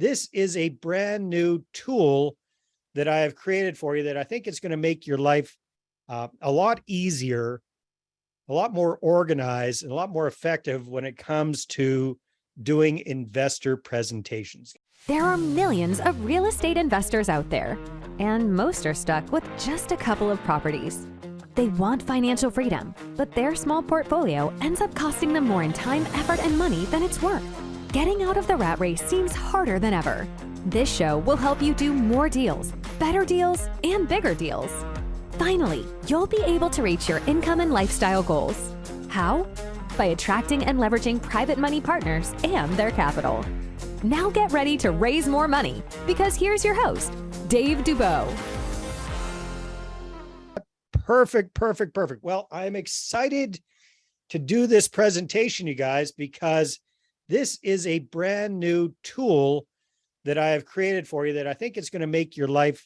This is a brand new tool that I have created for you that I think is going to make your life a lot easier, a lot more organized, and a lot more effective when it comes to doing investor presentations. There are millions of real estate investors out there, and most are stuck with just a couple of properties. They want financial freedom, but their small portfolio ends up costing them more in time, effort, and money than it's worth. Getting out of the rat race seems harder than ever. This show will help you do more deals, better deals, and bigger deals. Finally, you'll be able to reach your income and lifestyle goals. How? By attracting and leveraging private money partners and their capital. Now get ready to raise more money, because here's your host, Dave Dubeau. Perfect. Well, I'm excited to do this presentation, you guys, because this is a brand new tool that I have created for you that I think is going to make your life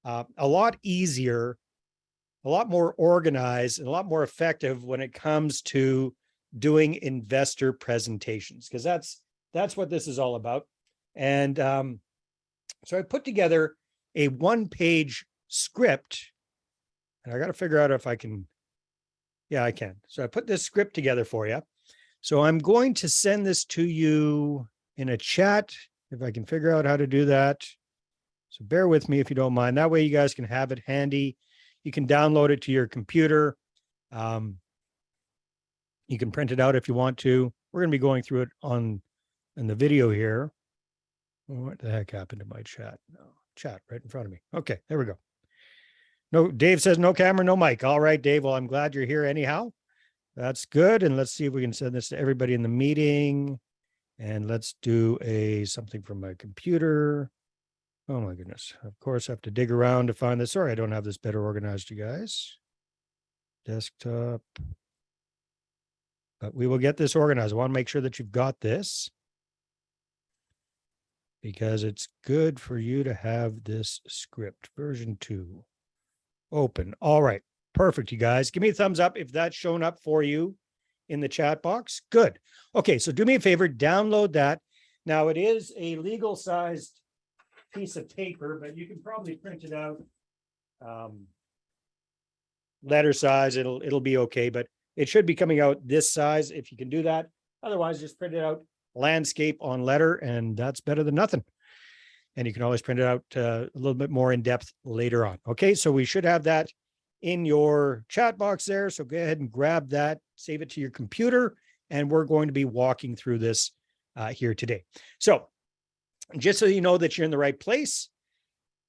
a lot easier, a lot more organized, and a lot more effective when it comes to doing investor presentations, because that's what this is all about. And so I put together a one-page script, and I got to figure out if I can. Yeah, I can. So I put this script together for you. So I'm going to send this to you in a chat, if I can figure out how to do that. So bear with me if you don't mind. That way you guys can have it handy. You can download it to your computer. You can print it out if you want to. We're going to be going through it in the video here. What the heck happened to my chat? No, chat right in front of me. Okay, there we go. No, Dave says no camera, no mic. All right, Dave. Well, I'm glad you're here anyhow. That's good. And let's see if we can send this to everybody in the meeting. And let's do something from my computer. Oh my goodness. Of course, I have to dig around to find this. Sorry, I don't have this better organized, you guys. Desktop. But we will get this organized. I want to make sure that you've got this, because it's good for you to have this script. Version 2. Open. All right. Perfect, you guys. Give me a thumbs up if that's shown up for you in the chat box. Good. Okay, so do me a favor, download that. Now, it is a legal-sized piece of paper, but you can probably print it out letter size. It'll be okay, but it should be coming out this size if you can do that. Otherwise, just print it out landscape on letter, and that's better than nothing. And you can always print it out a little bit more in depth later on. Okay, so we should have that in your chat box there. So go ahead and grab that, save it to your computer, and we're going to be walking through this here today. So just so you know that you're in the right place,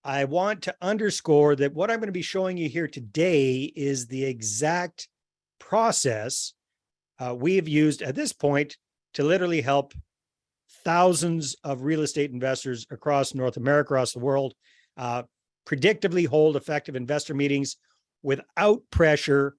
I want to underscore that what I'm going to be showing you here today is the exact process we have used at this point to literally help thousands of real estate investors across North America, across the world, predictably hold effective investor meetings without pressure,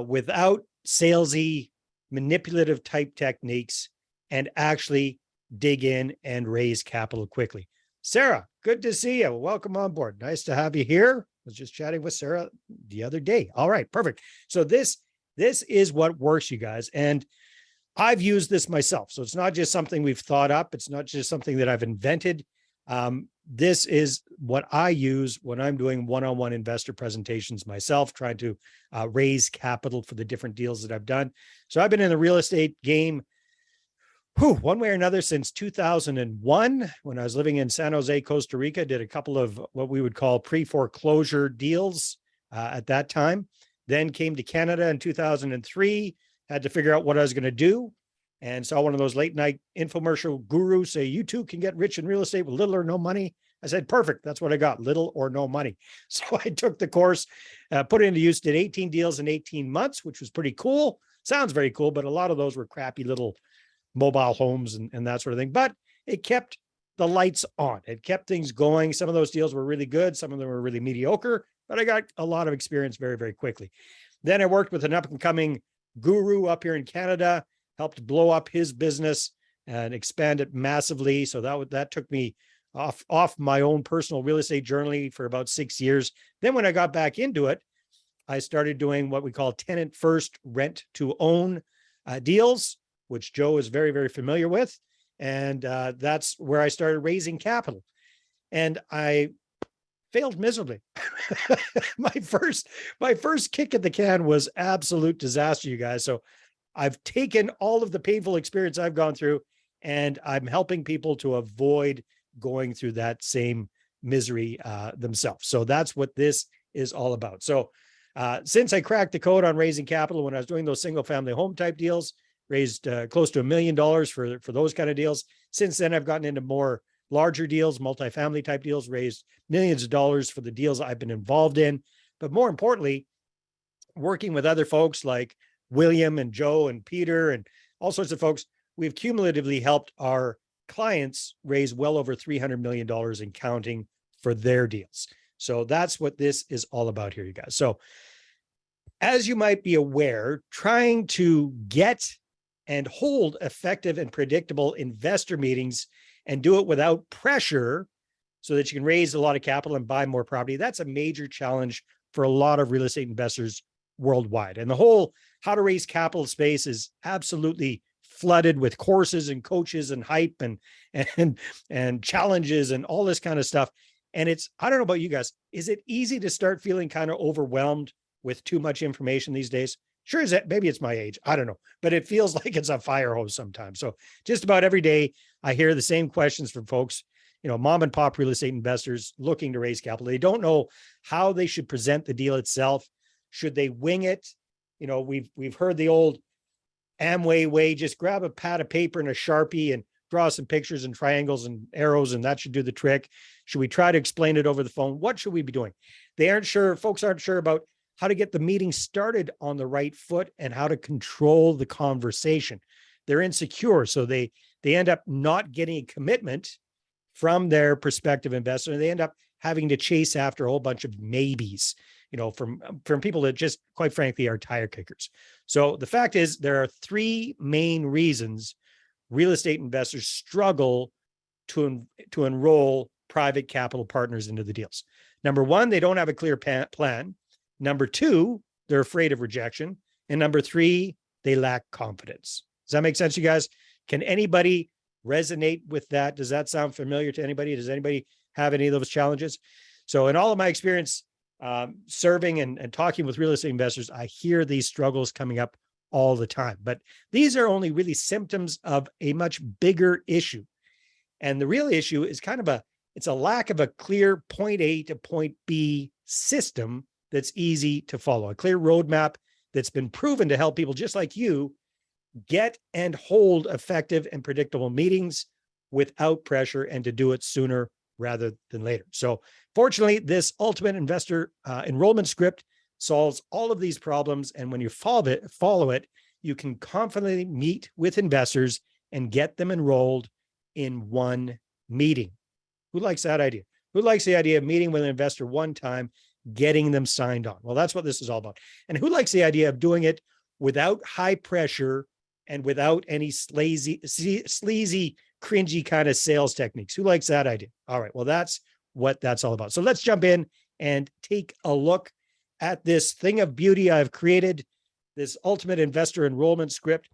without salesy, manipulative type techniques, and actually dig in and raise capital quickly. Sarah, good to see you. Welcome on board. Nice to have you here. I was just chatting with Sarah the other day. All right, perfect. So this is what works, you guys. And I've used this myself. So it's not just something we've thought up. It's not just something that I've invented. This is what I use when I'm doing one-on-one investor presentations myself, trying to raise capital for the different deals that I've done. So I've been in the real estate game, one way or another, since 2001, when I was living in San Jose, Costa Rica. Did a couple of what we would call pre-foreclosure deals at that time. Then came to Canada in 2003, had to figure out what I was going to do, and saw one of those late night infomercial gurus say, you too can get rich in real estate with little or no money. I said, perfect. That's what I got, little or no money. So I took the course, put it into use, did 18 deals in 18 months, which was pretty cool. Sounds very cool, but a lot of those were crappy little mobile homes and that sort of thing. But it kept the lights on. It kept things going. Some of those deals were really good. Some of them were really mediocre, but I got a lot of experience very, very quickly. Then I worked with an up and coming guru up here in Canada, helped blow up his business and expand it massively. So that took me off my own personal real estate journey for about 6 years. Then when I got back into it, I started doing what we call tenant first rent to own deals, which Joe is very, very familiar with. And that's where I started raising capital. And I failed miserably. My first kick at the can was absolute disaster, you guys. So I've taken all of the painful experience I've gone through, and I'm helping people to avoid going through that same misery themselves. So that's what this is all about. So since I cracked the code on raising capital when I was doing those single family home type deals, raised close to $1 million for those kind of deals. Since then, I've gotten into more larger deals, multifamily type deals, raised millions of dollars for the deals I've been involved in. But more importantly, working with other folks like William and Joe and Peter and all sorts of folks, we've cumulatively helped our clients raise well over $300 million in counting for their deals. So that's what this is all about here, you guys. So as you might be aware, trying to get and hold effective and predictable investor meetings and do it without pressure so that you can raise a lot of capital and buy more property, that's a major challenge for a lot of real estate investors worldwide. And the whole how to raise capital space is absolutely flooded with courses and coaches and hype and challenges and all this kind of stuff. And it's, I don't know about you guys, is it easy to start feeling kind of overwhelmed with too much information these days? Sure, is that maybe it's my age, I don't know, but it feels like it's a fire hose sometimes. So just about every day I hear the same questions from folks, mom and pop real estate investors looking to raise capital. They don't know how they should present the deal itself. Should they wing it? We've heard the old Amway way, just grab a pad of paper and a Sharpie and draw some pictures and triangles and arrows, and that should do the trick. Should we try to explain it over the phone? What should we be doing? Folks aren't sure about how to get the meeting started on the right foot and how to control the conversation. They're insecure, so they end up not getting a commitment from their prospective investor, and they end up having to chase after a whole bunch of maybes, from people that just, quite frankly, are tire kickers. So the fact is, there are three main reasons real estate investors struggle to enroll private capital partners into the deals. Number one, they don't have a clear plan. Number two, they're afraid of rejection. And number three, they lack confidence. Does that make sense, you guys? Can anybody resonate with that? Does that sound familiar to anybody? Does anybody have any of those challenges? So in all of my experience serving and talking with real estate investors, I hear these struggles coming up all the time. But these are only really symptoms of a much bigger issue. And the real issue is it's a lack of a clear point A to point B system that's easy to follow, a clear roadmap that's been proven to help people just like you get and hold effective and predictable meetings without pressure, and to do it sooner rather than later. So fortunately, this ultimate investor enrollment script solves all of these problems. And when you follow it, you can confidently meet with investors and get them enrolled in one meeting. Who likes that idea? Who likes the idea of meeting with an investor one time, getting them signed on? Well, that's what this is all about. And who likes the idea of doing it without high pressure and without any sleazy, cringy kind of sales techniques? Who likes that idea? All right. Well, that's what that's all about. So let's jump in and take a look at this thing of beauty I've created, this ultimate investor enrollment script.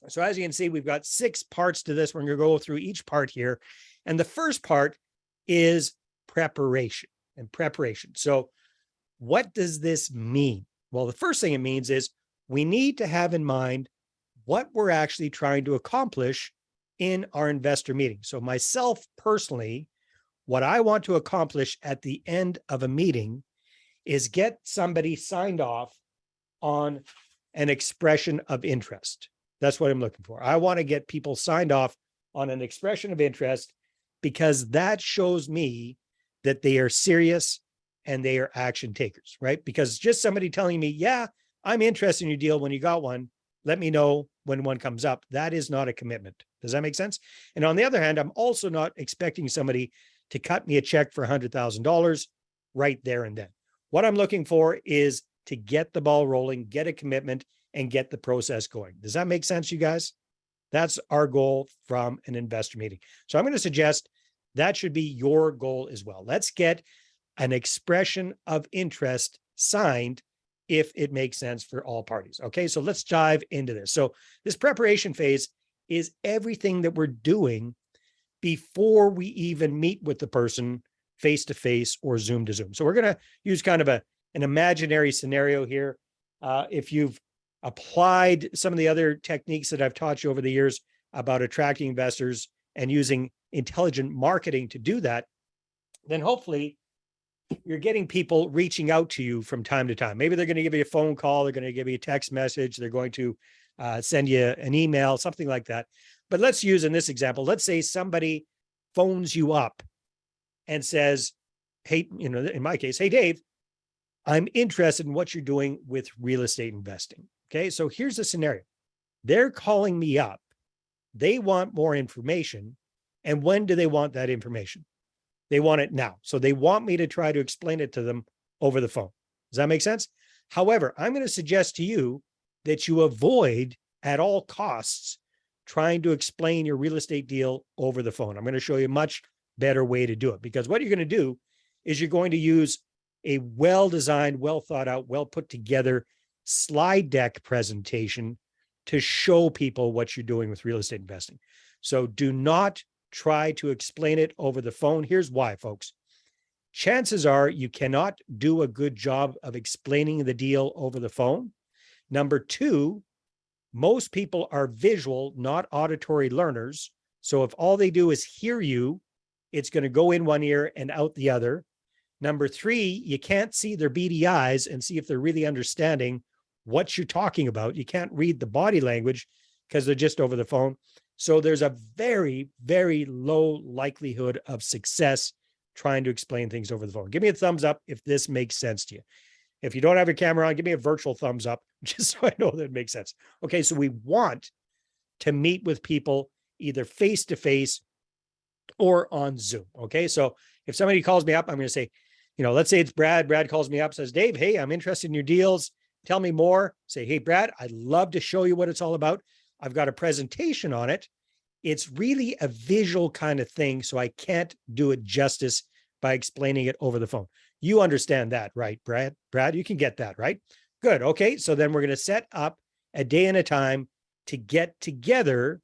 So as you can see, we've got 6 parts to this. We're going to go through each part here. And the first part is preparation. So what does this mean? Well, the first thing it means is we need to have in mind what we're actually trying to accomplish in our investor meeting. So myself personally, what I want to accomplish at the end of a meeting is get somebody signed off on an expression of interest. That's what I'm looking for. I want to get people signed off on an expression of interest, because that shows me that they are serious and they are action takers, right? Because just somebody telling me, yeah, I'm interested in your deal, when you got one, let me know when one comes up, that is not a commitment. Does that make sense? And on the other hand, I'm also not expecting somebody to cut me a check for $100,000 right there and then. What I'm looking for is to get the ball rolling, get a commitment, and get the process going. Does that make sense, you guys? That's our goal from an investor meeting. So I'm going to suggest that should be your goal as well. Let's get an expression of interest signed if it makes sense for all parties. Okay, so let's dive into this. So this preparation phase is everything that we're doing before we even meet with the person face to face or Zoom to Zoom. So we're going to use kind of an imaginary scenario here. If you've applied some of the other techniques that I've taught you over the years about attracting investors and using intelligent marketing to do that, then hopefully you're getting people reaching out to you from time to time. Maybe they're going to give you a phone call, they're going to give you a text message, they're going to send you an email, something like that. But let's use in this example, let's say somebody phones you up and says, hey, in my case, hey, Dave, I'm interested in what you're doing with real estate investing. Okay, so here's the scenario. They're calling me up. They want more information. And when do they want that information? They want it now. So they want me to try to explain it to them over the phone. Does that make sense? However, I'm going to suggest to you that you avoid at all costs trying to explain your real estate deal over the phone. I'm going to show you a much better way to do it, because what you're going to do is you're going to use a well-designed, well thought out, well put together slide deck presentation to show people what you're doing with real estate investing. So do not try to explain it over the phone. Here's why, folks. Chances are you cannot do a good job of explaining the deal over the phone. Number two, most people are visual, not auditory learners. So if all they do is hear you, it's going to go in one ear and out the other. Number three, you can't see their beady eyes and see if they're really understanding what you're talking about. You can't read the body language because they're just over the phone. So there's a very, very low likelihood of success trying to explain things over the phone. Give me a thumbs up if this makes sense to you. If you don't have your camera on, give me a virtual thumbs up, just so I know that it makes sense. Okay, so we want to meet with people either face-to-face or on Zoom. Okay, so if somebody calls me up, I'm going to say, let's say it's Brad. Brad calls me up, says, Dave, hey, I'm interested in your deals. Tell me more. Say, hey, Brad, I'd love to show you what it's all about. I've got a presentation on it. It's really a visual kind of thing, so I can't do it justice by explaining it over the phone. You understand that, right, Brad? Brad, you can get that, right? Good. Okay, so then we're going to set up a day and a time to get together,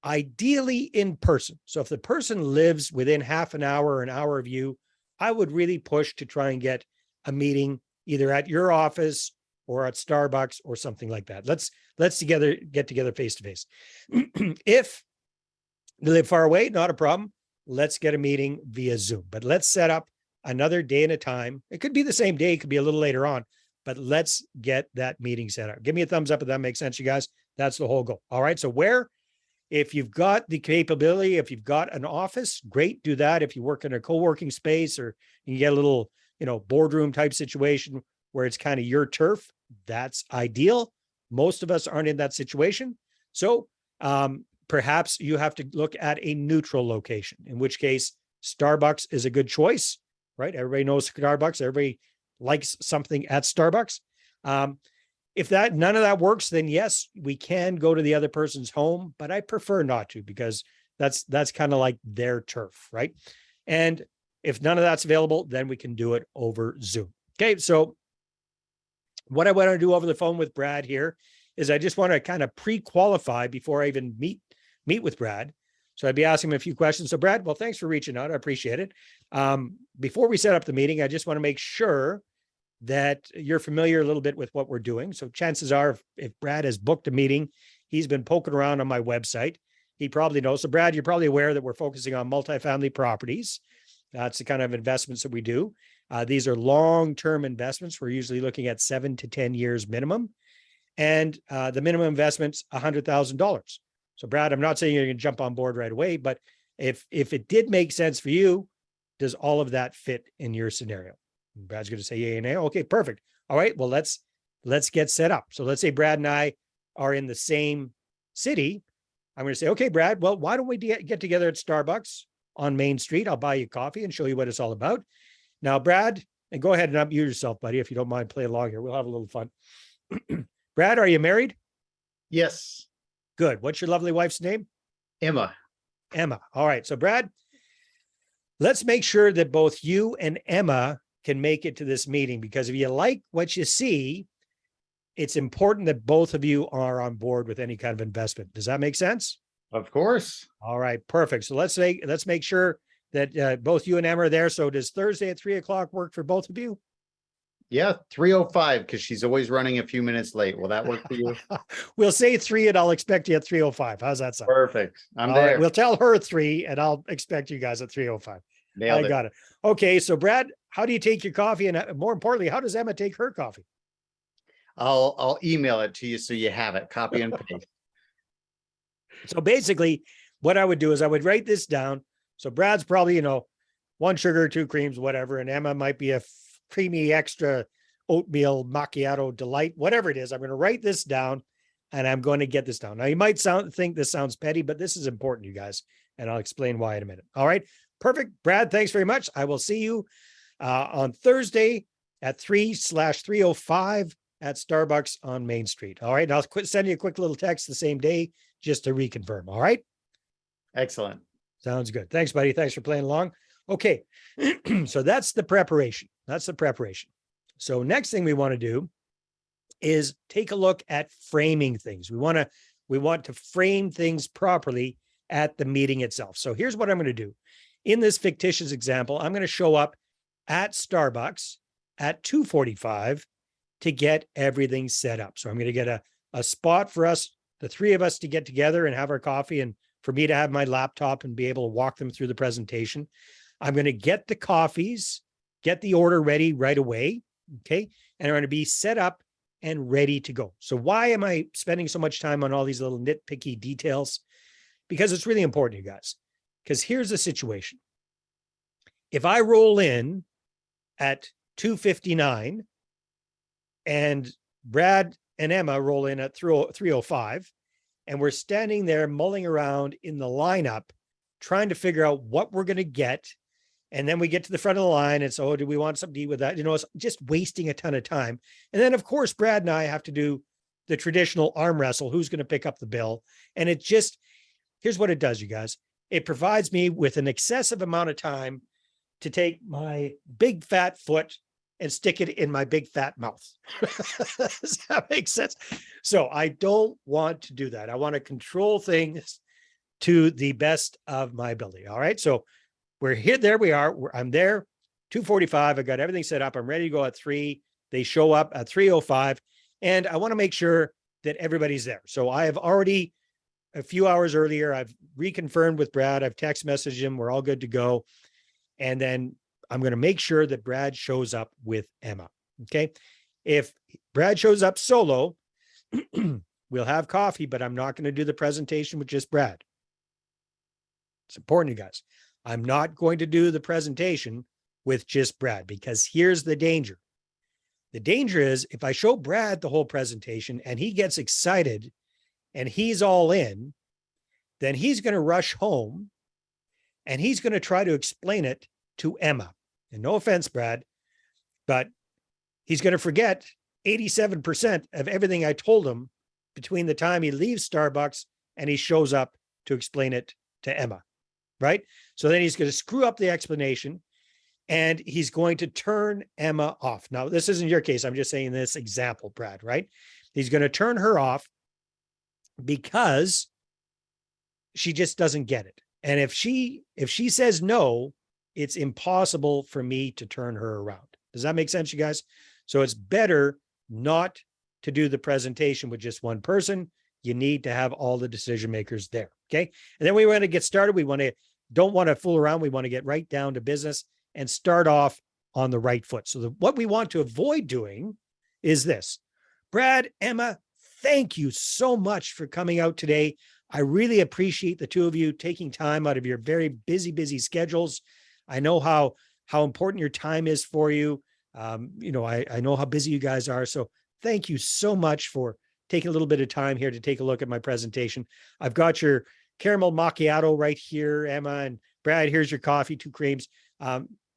ideally in person. So if the person lives within half an hour or an hour of you, I would really push to try and get a meeting either at your office or at Starbucks or something like that. Let's get together face to face. If they live far away, not a problem. Let's get a meeting via Zoom, but let's set up another day and a time. It could be the same day, it could be a little later on, but let's get that meeting set up. Give me a thumbs up if that makes sense, you guys. That's the whole goal. All right. So if you've got the capability, if you've got an office, great, do that. If you work in a co-working space or you can get a little, boardroom type situation where it's kind of your turf, that's ideal. Most of us aren't in that situation. So perhaps you have to look at a neutral location, in which case Starbucks is a good choice, right? Everybody knows Starbucks. Everybody likes something at Starbucks. If none of that works, then yes, we can go to the other person's home, but I prefer not to, because that's kind of like their turf, right? And if none of that's available, then we can do it over Zoom. Okay, so what I want to do over the phone with Brad here is I just want to kind of pre-qualify before I even meet with Brad. So I'd be asking him a few questions. So Brad, well, thanks for reaching out. I appreciate it. Before we set up the meeting, I just want to make sure that you're familiar a little bit with what we're doing. So chances are, if Brad has booked a meeting, he's been poking around on my website. He probably knows. So Brad, you're probably aware that we're focusing on multifamily properties. That's the kind of investments that we do. These are long-term investments. We're usually looking at 7 to 10 years minimum. And the minimum investment's $100,000. So Brad, I'm not saying you're going to jump on board right away, but if it did make sense for you, does all of that fit in your scenario? And Brad's going to say yay and nay. Okay, perfect. All right, well, let's get set up. So let's say Brad and I are in the same city. I'm going to say, okay, Brad, well, why don't we get together at Starbucks on Main Street? I'll buy you coffee and show you what it's all about. Now, Brad, and go ahead and unmute yourself, buddy, if you don't mind playing along here. We'll have a little fun. Brad, are you married? Yes. Good. What's your lovely wife's name? Emma. Emma. All right. So Brad, let's make sure that both you and Emma can make it to this meeting, because if you like what you see, it's important that both of you are on board with any kind of investment. Does that make sense? Of course. All right, perfect. So let's make sure that both you and Emma are there. So does Thursday at 3:00 work for both of you? Yeah, 3:05 because she's always running a few minutes late. Will that work for you? We'll say 3 and I'll expect you at 3:05. How's that sound? Perfect. I'm All right, there. we'll tell her 3 and I'll expect you guys at 3:05. Nailed I it. got it. Okay, so Brad, how do you take your coffee? And more importantly, how does Emma take her coffee? I'll email it to you so you have it. Copy and paste. So basically, what I would do is I would write this down. So Brad's probably, 1 sugar, 2 creams, whatever. And Emma might be a creamy extra oatmeal macchiato delight, whatever it is. I'm going to write this down and I'm going to get this down. Now you might think this sounds petty, but this is important, you guys. And I'll explain why in a minute. All right. Perfect. Brad, thanks very much. I will see you on Thursday at 3/3:05 at Starbucks on Main Street. All right. And I'll send you a quick little text the same day just to reconfirm. All right. Excellent. Sounds good. Thanks, buddy. Thanks for playing along. Okay. So that's the preparation. So next thing we want to do is take a look at framing things. We want to frame things properly at the meeting itself. So here's what I'm going to do. In this fictitious example, I'm going to show up at Starbucks at 2:45 to get everything set up. So I'm going to get a spot for us, the 3 of us, to get together and have our coffee, and for me to have my laptop and be able to walk them through the presentation. I'm going to get the coffees, get the order ready right away. Okay. And I'm going to be set up and ready to go. So why am I spending so much time on all these little nitpicky details? Because it's really important, you guys. Because here's the situation. If I roll in at 2:59 and Brad and Emma roll in at 3:05, and we're standing there mulling around in the lineup, trying to figure out what we're going to get. And then we get to the front of the line and so, do we want something to eat with that? It's just wasting a ton of time. And then of course, Brad and I have to do the traditional arm wrestle. Who's going to pick up the bill? And here's what it does, you guys. It provides me with an excessive amount of time to take my big fat foot and stick it in my big fat mouth. Does that make sense? So I don't want to do that. I want to control things to the best of my ability. All right. So we're here. There we are. I'm there. 2:45. I got everything set up. I'm ready to go at 3. They show up at 3:05. And I want to make sure that everybody's there. So I have already, a few hours earlier, I've reconfirmed with Brad. I've text messaged him. We're all good to go. And then I'm going to make sure that Brad shows up with Emma. Okay. If Brad shows up solo, we'll have coffee, but I'm not going to do the presentation with just Brad. It's important, you guys. I'm not going to do the presentation with just Brad, because here's the danger. The danger is if I show Brad the whole presentation and he gets excited and he's all in, then he's going to rush home and he's going to try to explain it to Emma. And no offense, Brad, but he's going to forget 87% of everything I told him between the time he leaves Starbucks and he shows up to explain it to Emma, right? So then he's going to screw up the explanation and he's going to turn Emma off. Now, this isn't your case. I'm just saying this example, Brad, right? He's going to turn her off because she just doesn't get it. And if she says no, it's impossible for me to turn her around. Does that make sense, you guys? So it's better not to do the presentation with just one person. You need to have all the decision makers there. Okay. And then we want to get started. Don't want to fool around. We want to get right down to business and start off on the right foot. So what we want to avoid doing is this. Brad, Emma, thank you so much for coming out today. I really appreciate the 2 of you taking time out of your very busy schedules. I know how important your time is for you. I know how busy you guys are. So thank you so much for taking a little bit of time here to take a look at my presentation. I've got your caramel macchiato right here, Emma, and Brad, here's your coffee, 2 creams.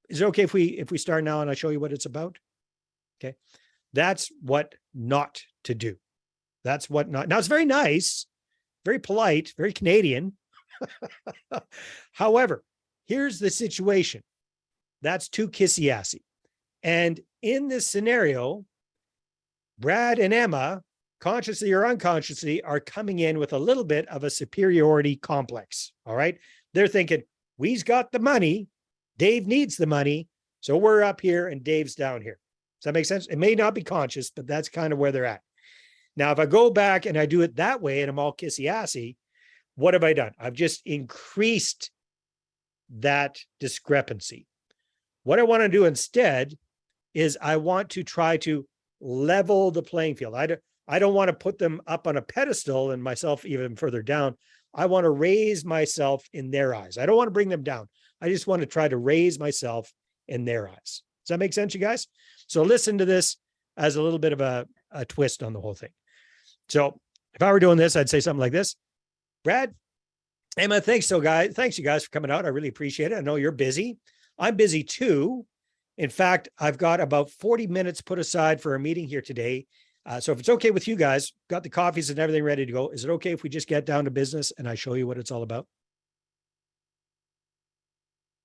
Is it okay if we start now and I show you what it's about? Okay. That's what not to do. That's what not. Now it's very nice, very polite, very Canadian. However, here's the situation. That's too kissy-assy. And in this scenario, Brad and Emma, consciously or unconsciously, are coming in with a little bit of a superiority complex. All right. They're thinking, we've got the money. Dave needs the money. So we're up here and Dave's down here. Does that make sense? It may not be conscious, but that's kind of where they're at. Now, if I go back and I do it that way and I'm all kissy-assy, what have I done? I've just increased that discrepancy. What I want to do instead is I want to try to level the playing field. I don't want to put them up on a pedestal and myself even further down. I want to raise myself in their eyes. I don't want to bring them down. I just want to try to raise myself in their eyes. Does that make sense, you guys? So listen to this as a little bit of a twist on the whole thing. So if I were doing this, I'd say something like this. Brad, Emma, thanks you guys for coming out. I really appreciate it. I know you're busy. I'm busy too. In fact, I've got about 40 minutes put aside for a meeting here today. So if it's okay with you guys, got the coffees and everything ready to go. Is it okay if we just get down to business and I show you what it's all about?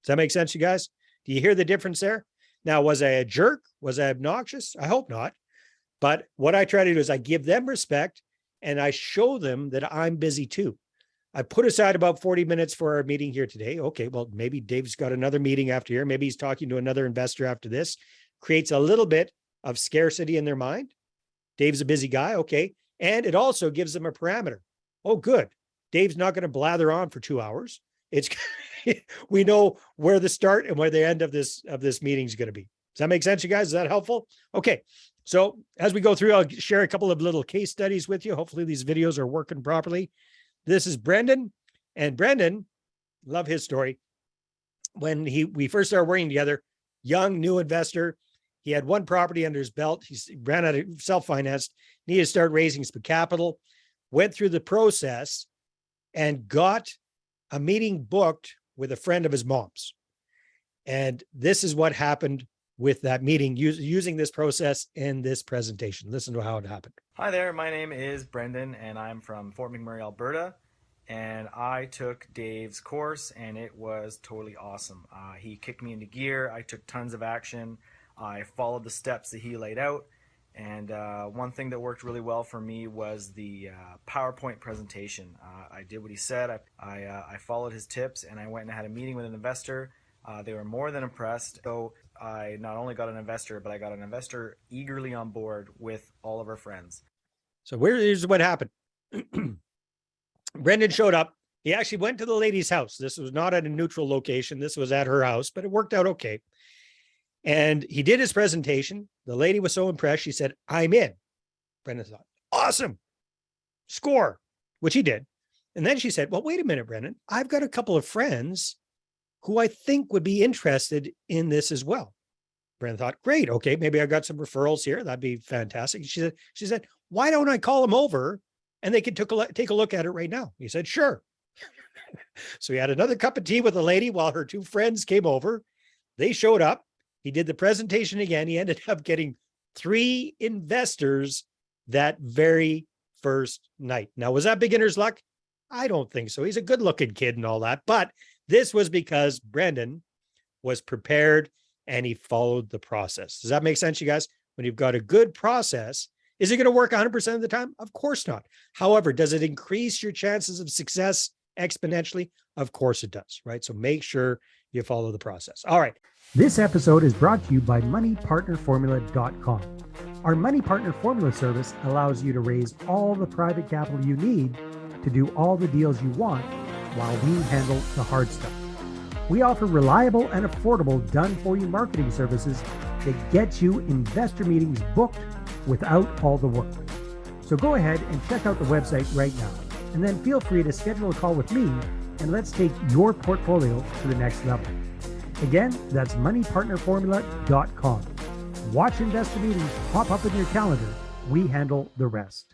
Does that make sense, you guys? Do you hear the difference there? Now, was I a jerk? Was I obnoxious? I hope not. But what I try to do is I give them respect and I show them that I'm busy too. I put aside about 40 minutes for our meeting here today. Okay, well, maybe Dave's got another meeting after here. Maybe he's talking to another investor after this. Creates a little bit of scarcity in their mind. Dave's a busy guy. Okay. And it also gives them a parameter. Oh, good. Dave's not going to blather on for 2 hours. It's we know where the start and where the end of this meeting is going to be. Does that make sense, you guys? Is that helpful? Okay. So as we go through, I'll share a couple of little case studies with you. Hopefully these videos are working properly. This is Brendan, and Brendan, love his story. When we first started working together, young, new investor, he had one property under his belt. He ran out of self-financed, needed to start raising some capital, went through the process and got a meeting booked with a friend of his mom's. And this is what happened with that meeting using this process in this presentation. Listen to how it happened. Hi there, my name is Brendan and I'm from Fort McMurray, Alberta. And I took Dave's course and it was totally awesome. He kicked me into gear. I took tons of action. I followed the steps that he laid out. And one thing that worked really well for me was the PowerPoint presentation. I did what he said. I followed his tips and I went and had a meeting with an investor. They were more than impressed. So I not only got an investor, but I got an investor eagerly on board with all of our friends. So here's what happened. Brendan showed up. He actually went to the lady's house. This was not at a neutral location. This was at her house, but it worked out okay. And he did his presentation. The lady was so impressed. She said, I'm in. Brendan thought, awesome. Score, which he did. And then she said, well, wait a minute, Brendan. I've got a couple of friends who I think would be interested in this as well. Brendan thought, great. Okay, maybe I got some referrals here. That'd be fantastic. She said, why don't I call them over and they could take a look at it right now? He said, sure. So he had another cup of tea with the lady while her two friends came over. They showed up. He did the presentation again. He ended up getting 3 investors that very first night. Now, was that beginner's luck? I don't think so. He's a good looking kid and all that, but this was because Brendan was prepared and he followed the process. Does that make sense, you guys? When you've got a good process, is it going to work 100% of the time? Of course not. However, does it increase your chances of success exponentially? Of course it does, right? So make sure you follow the process. All right. This episode is brought to you by moneypartnerformula.com. Our Money Partner Formula service allows you to raise all the private capital you need to do all the deals you want while we handle the hard stuff. We offer reliable and affordable done-for-you marketing services that get you investor meetings booked without all the work. So go ahead and check out the website right now, and then feel free to schedule a call with me, and let's take your portfolio to the next level. Again, that's moneypartnerformula.com. Watch investor meetings pop up in your calendar. We handle the rest.